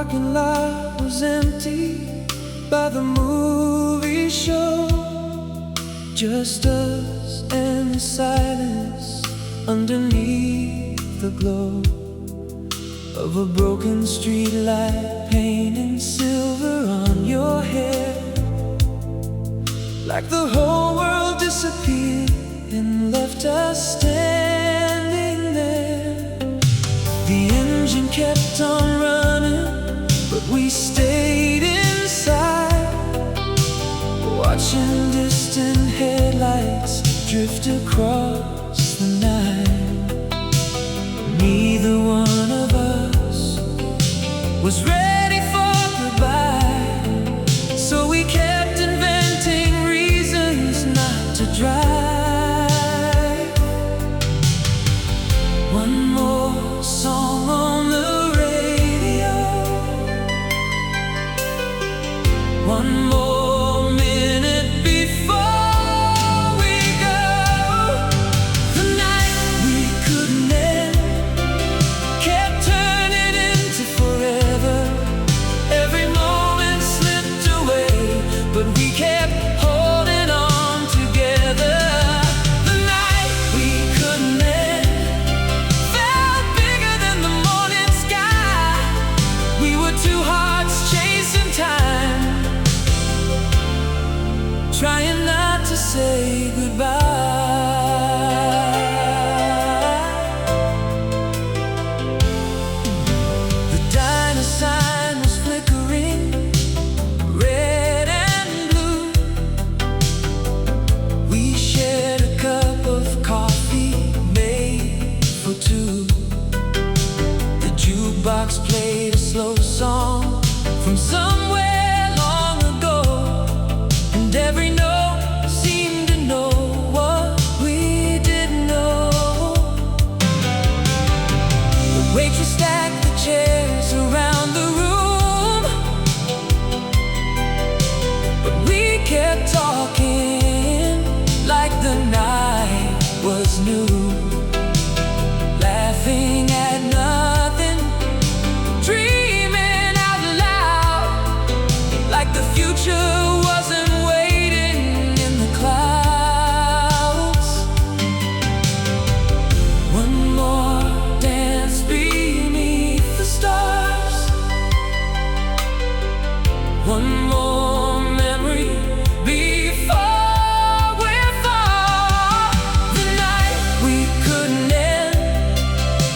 parking lot was empty by the movie show. Just us and the silence underneath the glow of a broken street light painting silver on your hair. Like the whole world disappeared and left us standing there. The engine kept on running, but we stayed inside, watching distant headlights drift across the night. Neither one of us was ready for goodbye, so we kept inventing reasons not to drive. One more song on the radio, one more minute before we go. The night we couldn't end kept turning into forever. Every moment slipped away, but we kept holding on together. The night we couldn't end felt bigger than the morning sky. We were two hearts chasing time, trying not to say goodbye. The diner sign was flickering, red and blue. We shared a cup of coffee made for two. The jukebox played a slow song from somewhere long ago, and every note seemed to know what we didn't know. The waitress stacked the chairs around the room, but we kept talking like the night was new, laughing at nothing, dreaming out loud, like the future wasn't waiting in the clouds. One more dance beneath the stars, one more memory before we're far. The night we couldn't end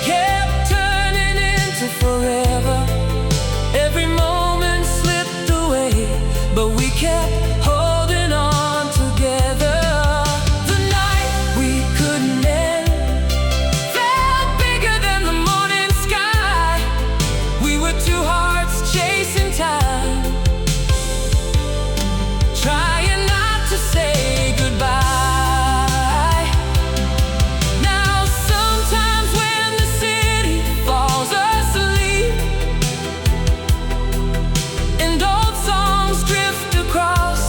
kept turning into forever. Every moment slipped away, but we kept holding on together. The night we couldn't end felt bigger than the morning sky. We were two hearts chasing time, trying not to say goodbye. Now sometimes when the city falls asleep and old songs drift across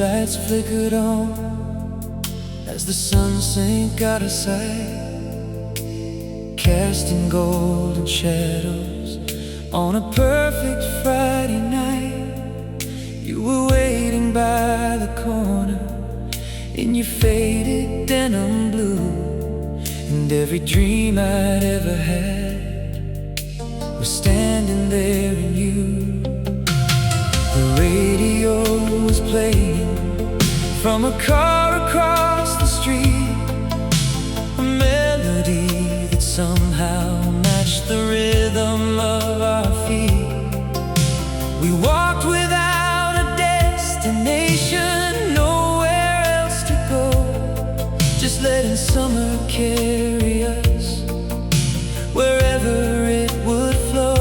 lights flickered on as the sun sank out of sight, casting golden shadows on a perfect Friday night. You were waiting by the corner in your faded denim blue, and every dream I'd ever had was standing there in you. The radio was playing from a car across the street, a melody that somehow matched the rhythm of our feet. We walked without a destination, nowhere else to go, just letting summer carry us wherever it would flow.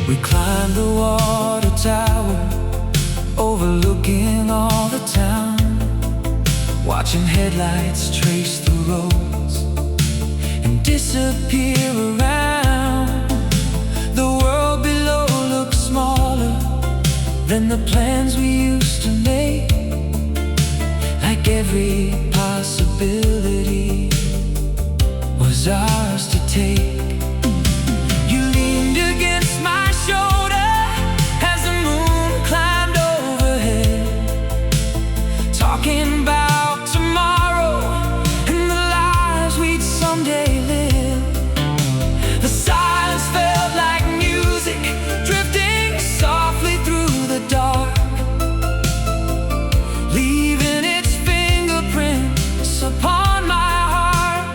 We climbed the water tower, overlooking all the town, watching headlights trace the roads and disappear around. The world below looked smaller than the plans we used to make, like every possibility was ours to take. Talking about tomorrow and the lives we'd someday live. The silence felt like music drifting softly through the dark, leaving its fingerprints upon my heart.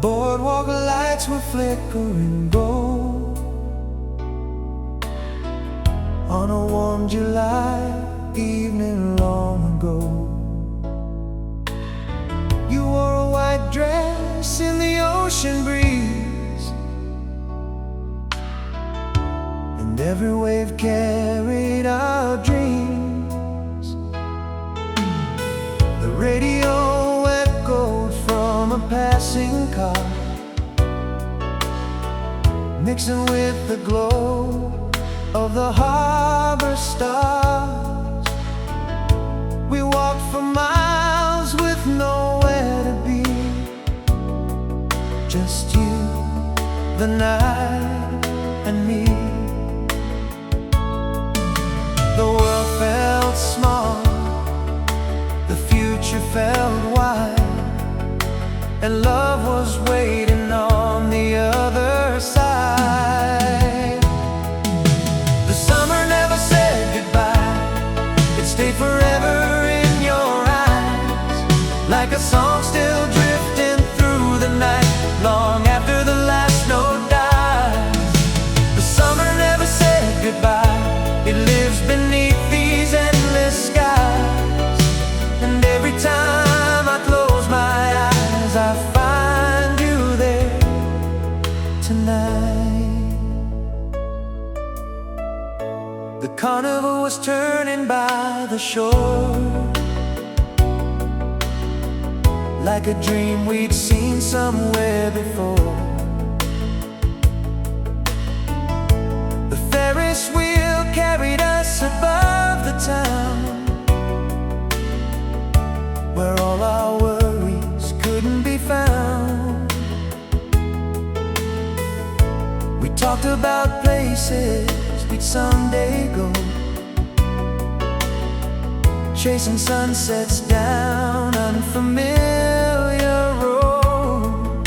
Boardwalk lights were flickering gold on a warm July evening long ago. You wore a white dress in the ocean breeze, and every wave carried our dreams. The radio echoed from a passing car, mixing with the glow of the harbor stars. We walked for miles with nowhere to be, just you, the night, and me. The world felt small, the future felt wide, and love was waiting on the other side. The summer never said goodbye, it stayed forever in your eyes, like a song still drifting through the night, long after the last note dies. The summer never said goodbye, it lives beneath these endless skies, and every time I close my eyes I find you there tonight. The carnival was turning by the shore, like a dream we'd seen somewhere before. The Ferris wheel carried us above the town, where all our worries couldn't be found. We talked about places we'd someday go, chasing sunsets down unfamiliar road.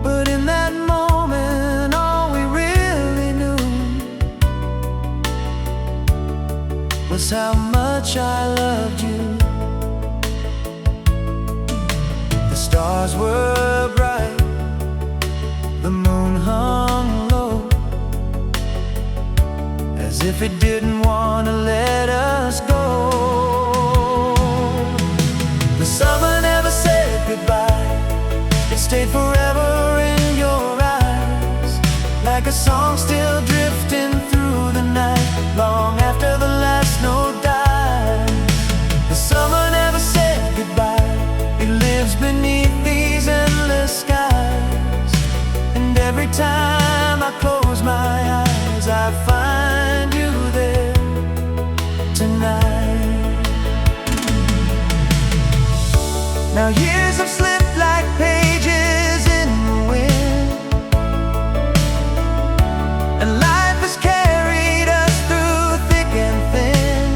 But in that moment, all we really knew was how much I loved you. The stars were bright, the moon hung low, as if it didn't want to let us go. The summer never said goodbye, it stayed forever in your eyes, like a song still drifting through the night, long after the last note dies. The summer never said goodbye, it lives beneath these endless skies, and every time I close my eyes I find you there tonight. Now years have slipped like pages in the wind, and life has carried us through thick and thin.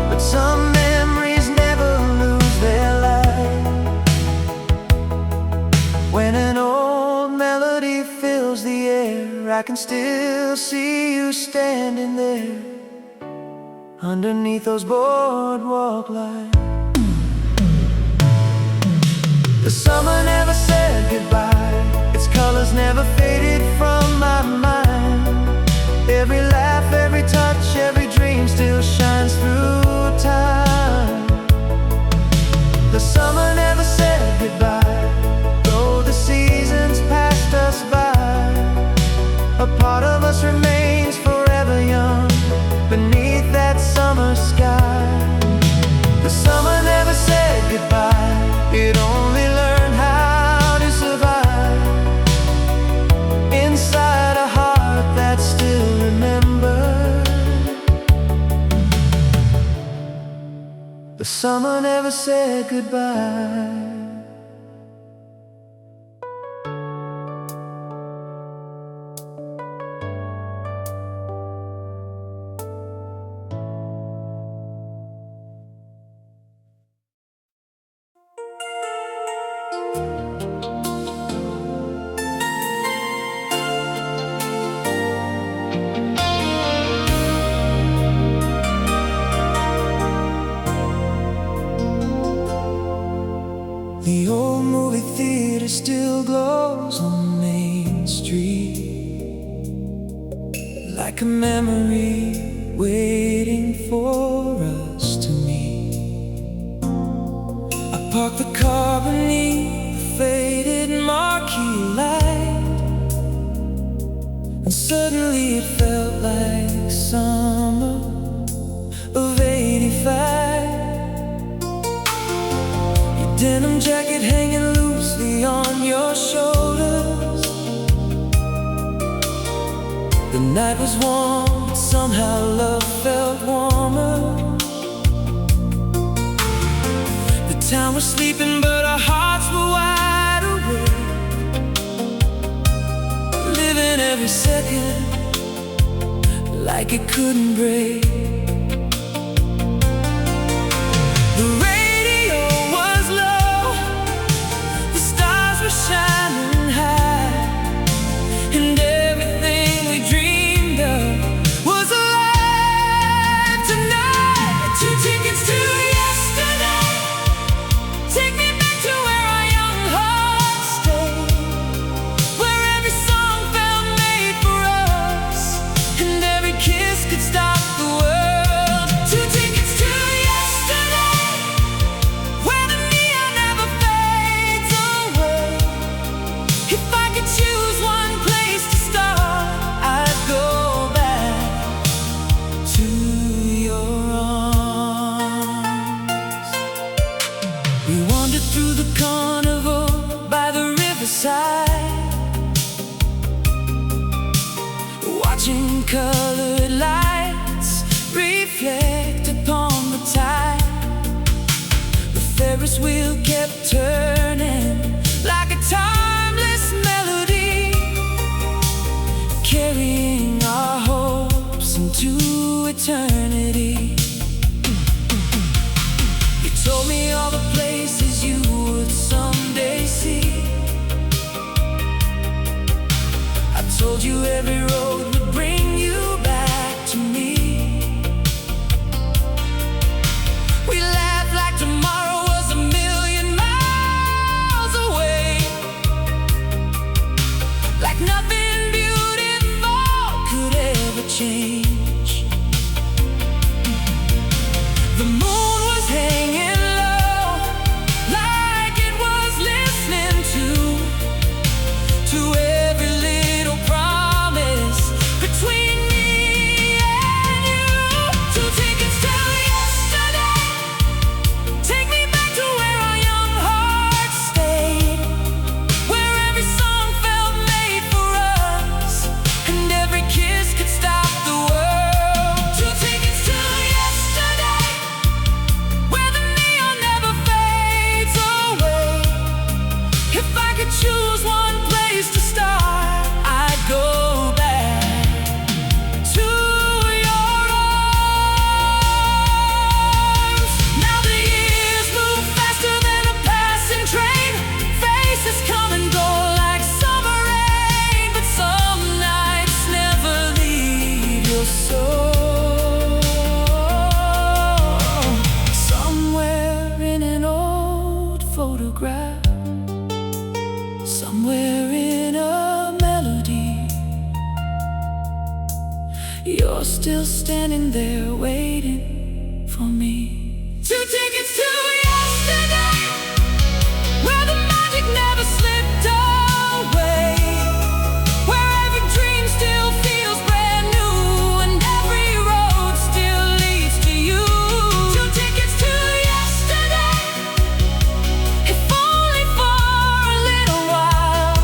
But some memories never lose their light. When an old melody fills the air, I can still see you standing there underneath those boardwalk lights. The summer never said goodbye, its colors never faded from my mind. Every laugh, every touch, every dream still shines through time. The summer never said goodbye, though the seasons passed us by. A part of us remains forever young beneath that summer sky. The summer never said goodbye, it only learned how to survive inside a heart that still remembers. The summer never said goodbye. The old movie theater still glows on Main Street, like a memory waiting for us to meet. I parked the car beneath the faded marquee light, and suddenly it felt like summer of '85. Your denim jacket hanging loosely on your shoulders. The night was warm, but somehow love felt warmer. The town was sleeping, but our hearts were wide awake, living every second like it couldn't break. The radio was low, the stars were shining high, and everything we dreamed of was alive tonight. 2 tickets to yesterday, take me back to where our young hearts stayed, where every song felt made for us, and every kiss could stop the world. 2 tickets to yesterday, where the neon never fades away. If I could choose one place to start, I'd go back to your arms. We wandered through the carnival by the riverside, watching colored lights reflect upon the tide. The Ferris wheel kept turning like a timeless melody, carrying our hopes into eternity. You told me all the places you would someday see. I told you every road would bring you back to me. We laughed like tomorrow was a million miles away, like nothing beautiful could ever change. The moon was hanging low, like it was listening to every little promise between me and you. 2 tickets to yesterday, take me back to where our young hearts stayed, where every song felt made for us, and every kiss could stop the world. 2 tickets to yesterday, where the neon never fades away. If I could choose one place to start, I'd go back to your arms. Now the years move faster than a passing train. Faces come and go like summer rain, but some nights never leave your soul. Somewhere in an old photograph, somewhere in a melody, you're still standing there waiting for me. 2 tickets to yesterday, where the magic never slipped away, where every dream still feels brand new, and every road still leads to you. 2 tickets to yesterday, if only for a little while.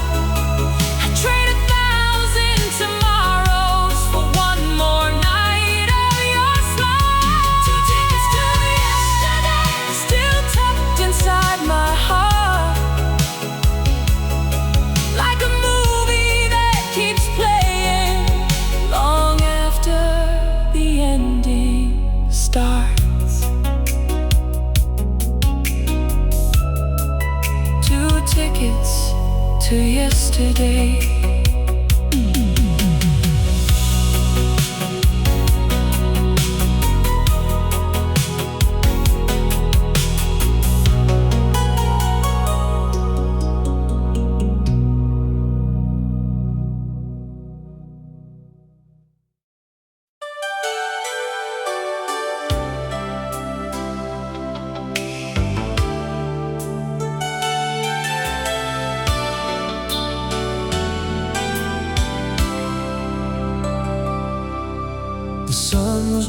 I'd trade 1,000 tomorrows for one more night of your smile. 2 tickets to yesterday, still tucked inside my heart, like a movie that keeps playing long after the ending starts. 2 tickets to yesterday.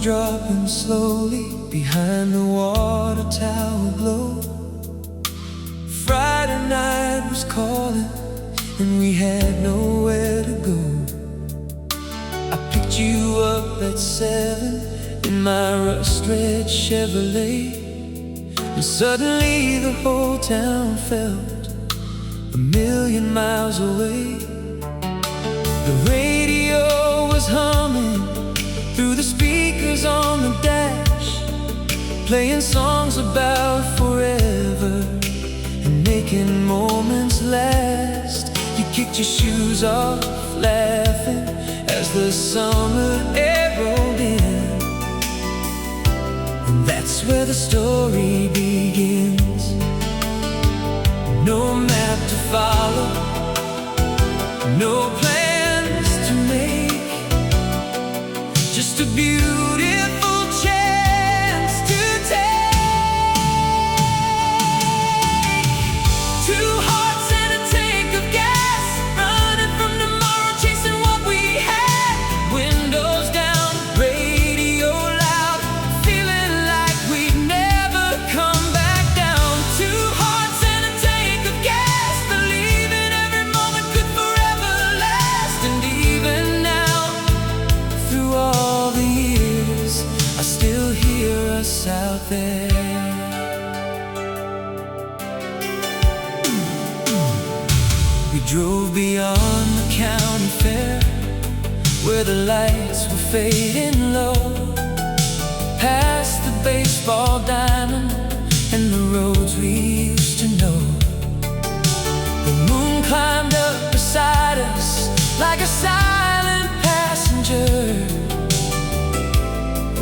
dropping slowly behind the water tower glow. Friday night was calling and we had nowhere to go. I picked you up at 7 in my rust-red Chevrolet, and suddenly the whole town felt a million miles away. The radio was humming through the speakers on the dash, playing songs about forever and making moments last. You kicked your shoes off, laughing as the summer air rolled in. And that's where the story begins. No map to follow, no plans to make, just a beautiful chance to take. Two hearts and a tank of gas, running from tomorrow, chasing what we had. Windows down, radio loud, feeling like we'd never come back down. Two hearts and a tank of gas, believing every moment could forever last. And even now, through all the years, I still hear us out there. We drove beyond the county fair, where the lights were fading low, past the baseball diamond and the roads we used to know. The moon climbed up beside us like a silent passenger,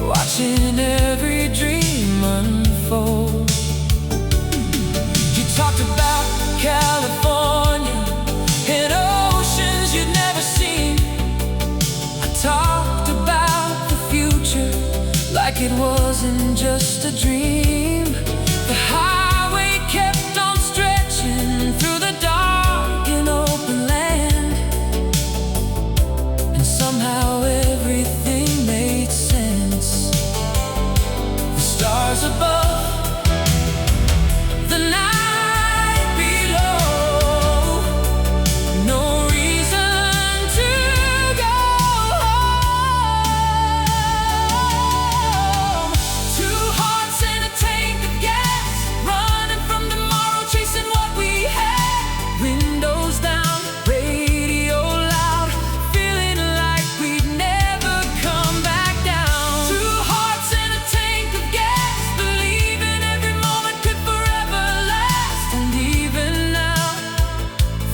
watching every dream unfold. You talked about California and oceans you'd never seen. I talked about the future like it wasn't just a dream. The highway kept on stretching through the dark and open land, and somehow everything made sense. The stars above, the night below, no reason to go home. Two hearts and a tank of gas, running from tomorrow, chasing what we had. Windows down, radio loud, feeling like we'd never come back down. Two hearts and a tank of gas, believing every moment could forever last. And even now,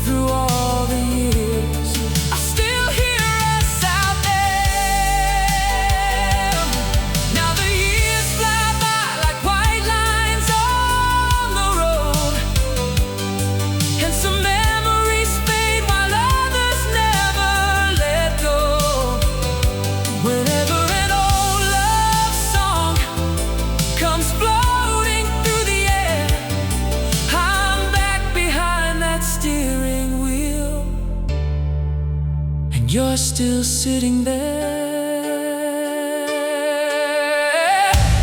through all the years, I still hear us out there. Now the years fly by like white lines on the road, and some memories fade while others never let go. Whenever an old love song comes floating through the air, I'm back behind that steering wheel, and you're still sitting there.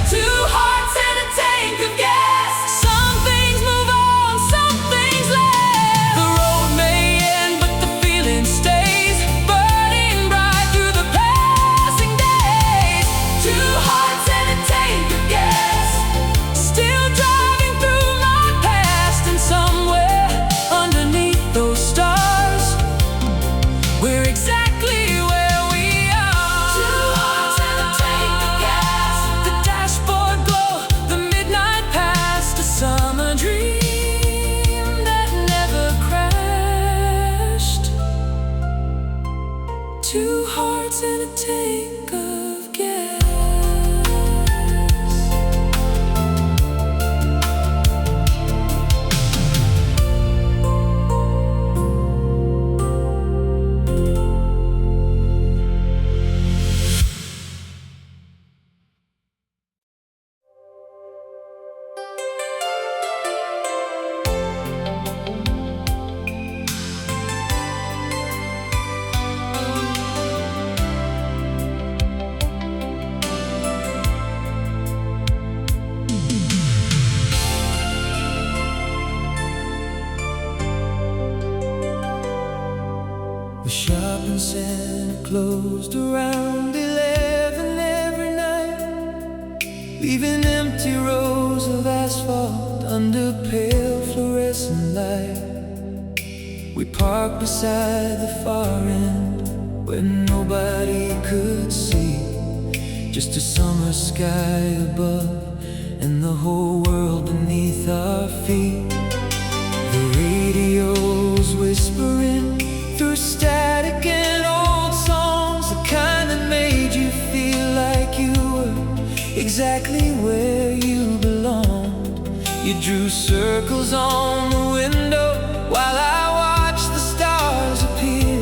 Two hearts and a tank of gas. Some things move on, some things last. The road may end, but the feeling stays, burning bright through the passing days. Two hearts and a tank of gas, still driving through my past, and somewhere underneath those stars, we're exactly where we are. once and it closed around 11 every night, leaving empty rows of asphalt under pale fluorescent light. We parked beside the far end where nobody could see, just a summer sky above and the whole world beneath our feet. The radio's whispering through static and old songs, the kind that made you feel like you were exactly where you belonged. You drew circles on the window while I watched the stars appear,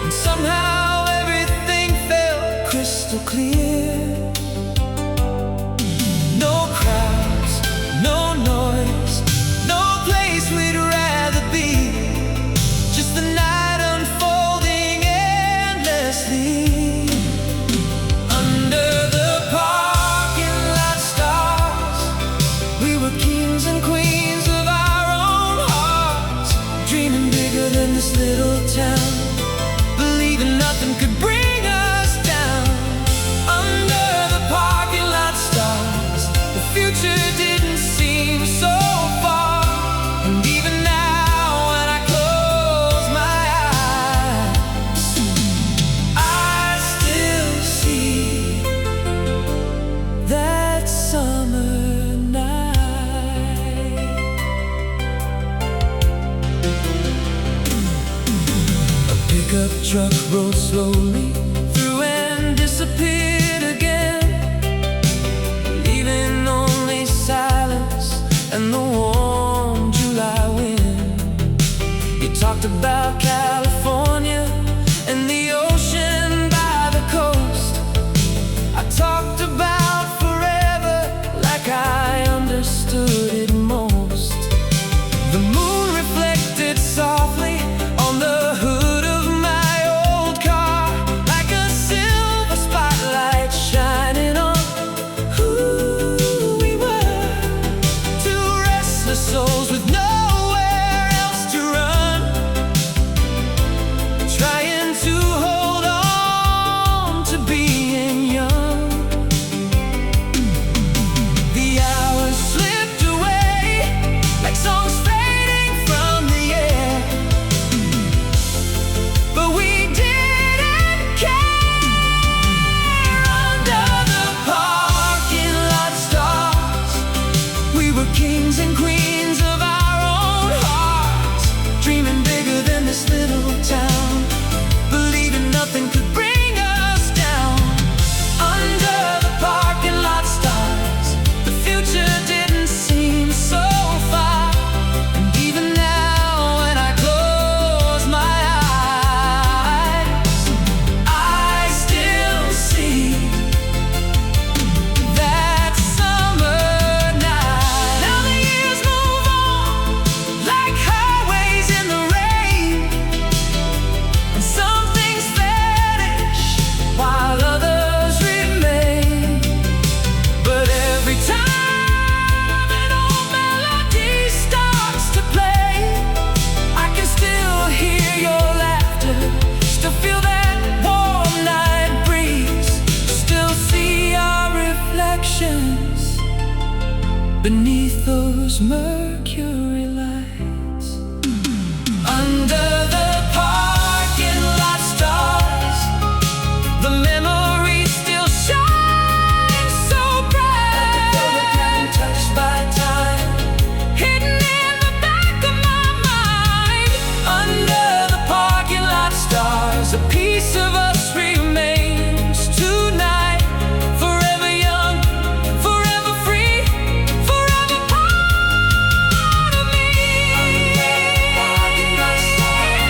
and somehow everything felt crystal clear. No crowds, no noise, no place we'd rather be, just the night unfolding endlessly. Under the parking lot stars, we were kings and queens of our own hearts, dreaming bigger than this little town, believing nothing could bring us down. Under the parking lot stars, the future didn't seem so far, and even now when I close my eyes, I still see that summer night. A pickup truck rolled slowly through and disappeared again, leaving only silence and the warm July wind. You talked about California and the ocean by the coast. I talked about forever like I understood it most. The moon reflected softly on the hood of my old car, like a silver spotlight shining on who we were. Two restless souls with nowhere else to run, trying to hold on to being young. The hours slipped away like songs fading from the air, but we didn't care. Under the parking lot stars, we were kings and queens of our own hearts, dreaming bigger than this little town, believing nothing could bring us down. Under the parking lot stars, the future didn't seem so far, and even now when I close my eyes, I still see that summer night. Now the years move on like highways in the rain, and some things vanish while others remain. But every time an old melody starts to play, I can still hear your laughter, still feel that warm night breeze, still see our reflections beneath those mercury lights. Under the parking lot stars, the memories still shine so bright, like the touched by time, hidden in the back of my mind. Under the parking lot stars, a piece of us remains tonight, forever young, forever free, forever part of me. Under the parking lot stars.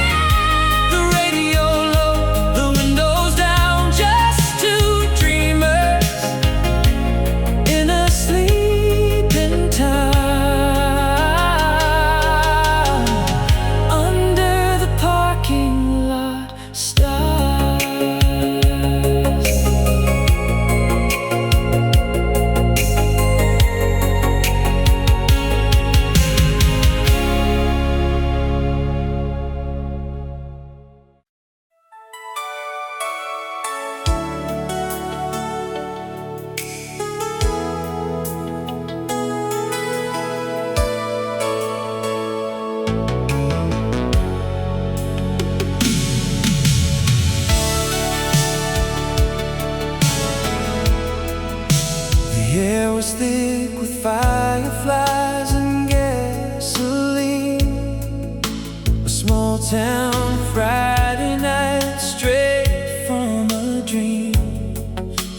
town Friday night, straight from a dream.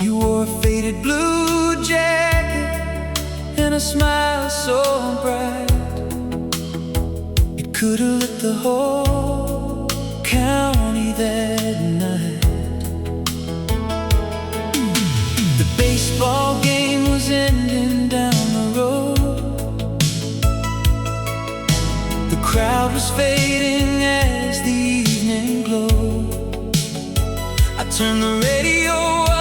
You wore a faded blue jacket and a smile so bright it could have lit the whole county that night. The baseball game was ending down the road. The crowd was fading as the evening glowed. I turned the radio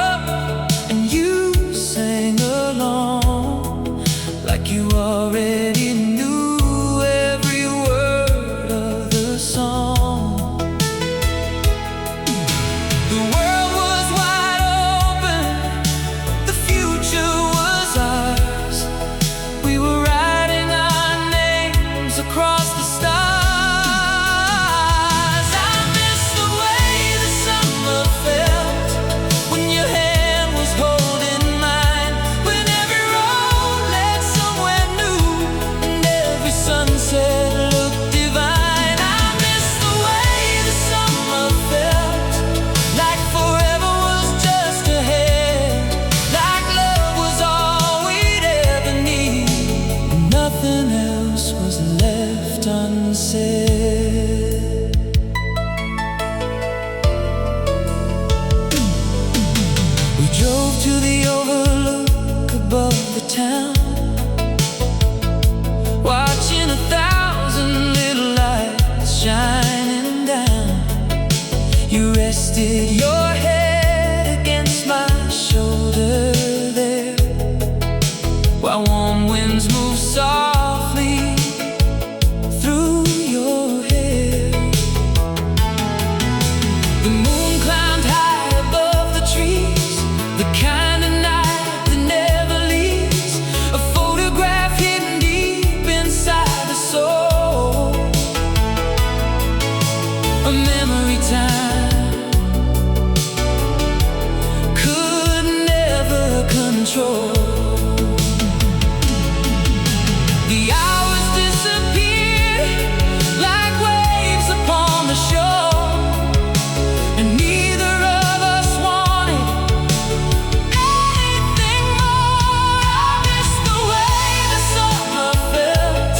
up and you sang along like you already knew every word of the song. The world was wide open, the future was ours. We were writing our names across the stars. We drove to the overlook above the town, watching 1,000 little lights shining down. You rested your head against my shoulder there, while warm winds moved softly through your hair. The moon climbed high above the trees, the kind of night that never leaves, a photograph hidden deep inside the soul, a memory time could never control. The hours disappeared like waves upon the shore, and neither of us wanted anything more. I miss the way the summer felt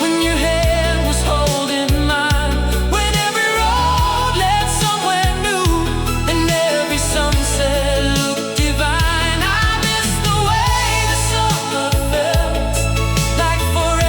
when your hand was holding mine, when every road led somewhere new and every sunset looked divine. I miss the way the summer felt like forever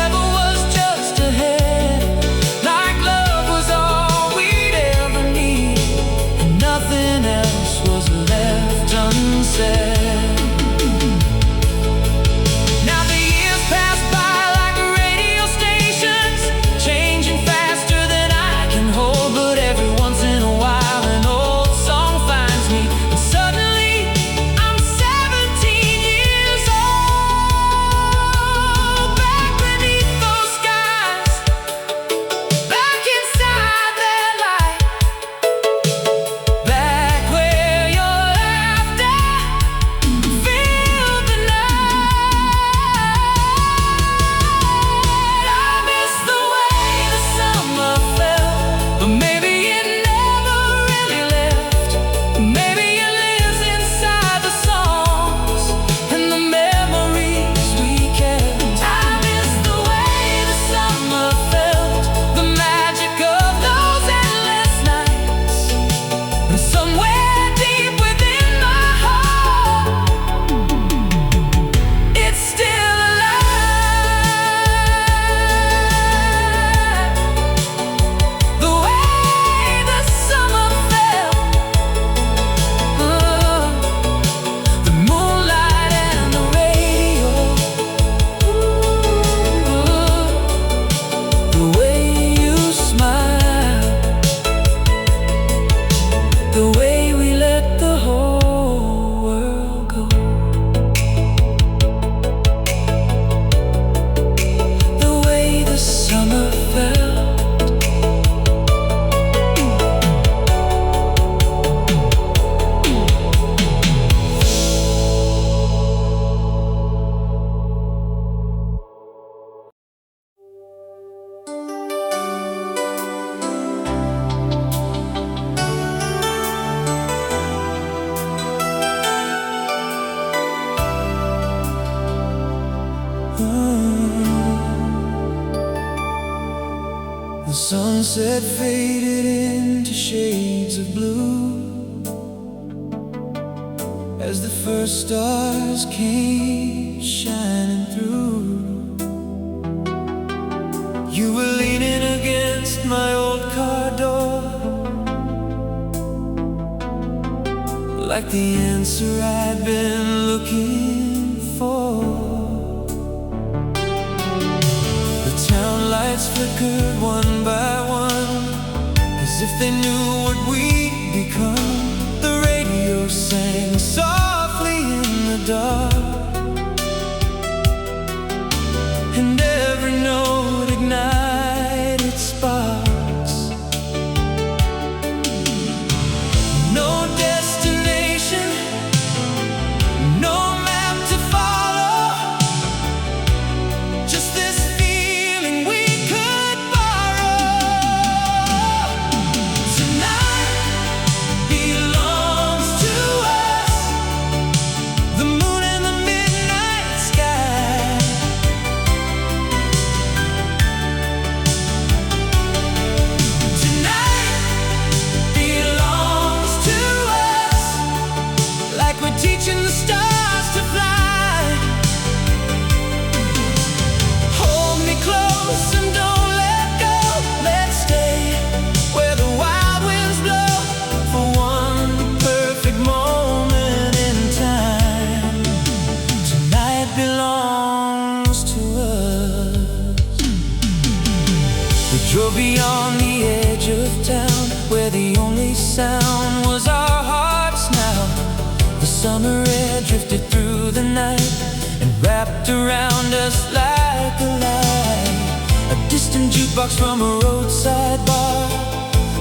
The sunset faded into shades of blue as the first stars came shining through. You were leaning against my old car door, like the answer I'd been looking for. The town lights flickered one by one, as if they knew what we'd become. The radio sang softly in the dark, and every note ignited sparks. No destination, no map to follow, just this feeling we could borrow. Tonight belongs to us, the moon and the midnight sky. Tonight belongs to us, like we're teaching the stars to fly. Hold me close and don't let go. Let's stay where the wild winds blow, for one perfect moment in time. Tonight belongs to us. We drove beyond the edge of town, where the only sound was our hearts now. The summer air drifted through the night and wrapped around us like a light. A distant jukebox from a roadside bar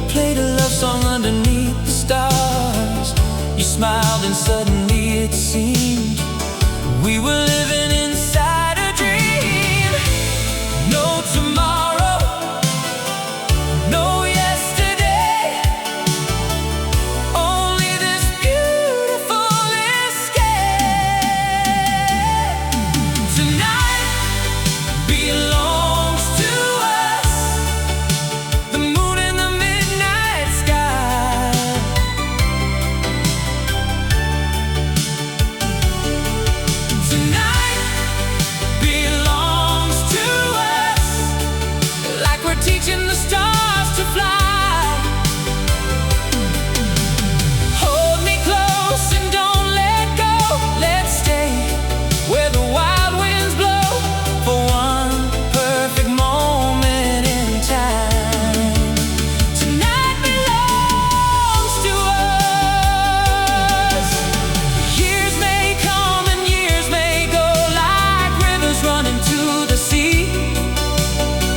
played a love song underneath the stars. You smiled and suddenly it seemed we were living inside a dream. No tomorrow, no yesterday, only this beautiful escape. Tonight belongs to us, the moon and the midnight sky. Tonight belongs to us, like we're teaching the stars to fly. Hold me close and don't let go. Let's stay where the wild winds blow, for one perfect moment in time. Tonight belongs to us. Years may come and years may go, like rivers running to the sea,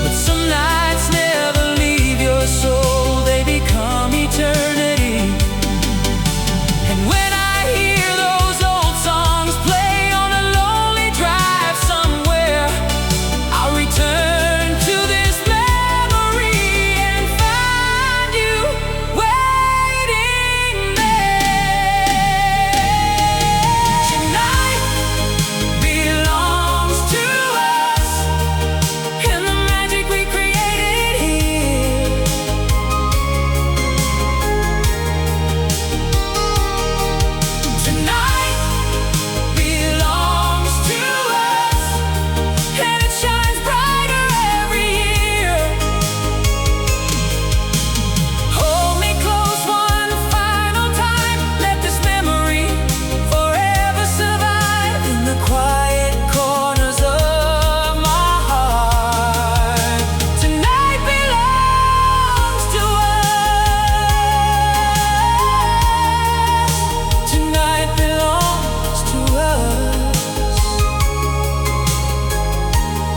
but some nights never leave your soul, they become eternity. And when I hear those old songs play on a lonely drive somewhere, I'll return to this memory and find you waiting there. Tonight belongs to us, and the magic we created here. Tonight belongs to us, and it shines brighter every year. Hold me close one final time, let this memory forever survive in the quiet corners of my heart. Tonight belongs to us. Tonight belongs to us.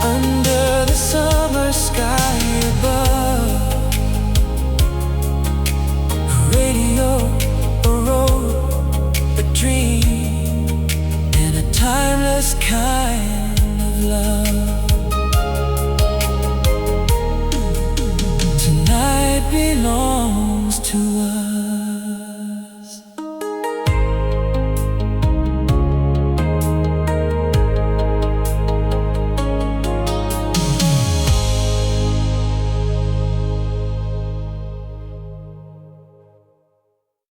Under the summer sky above, a radio, a road, a dream, and a timeless kind of love. Tonight belongs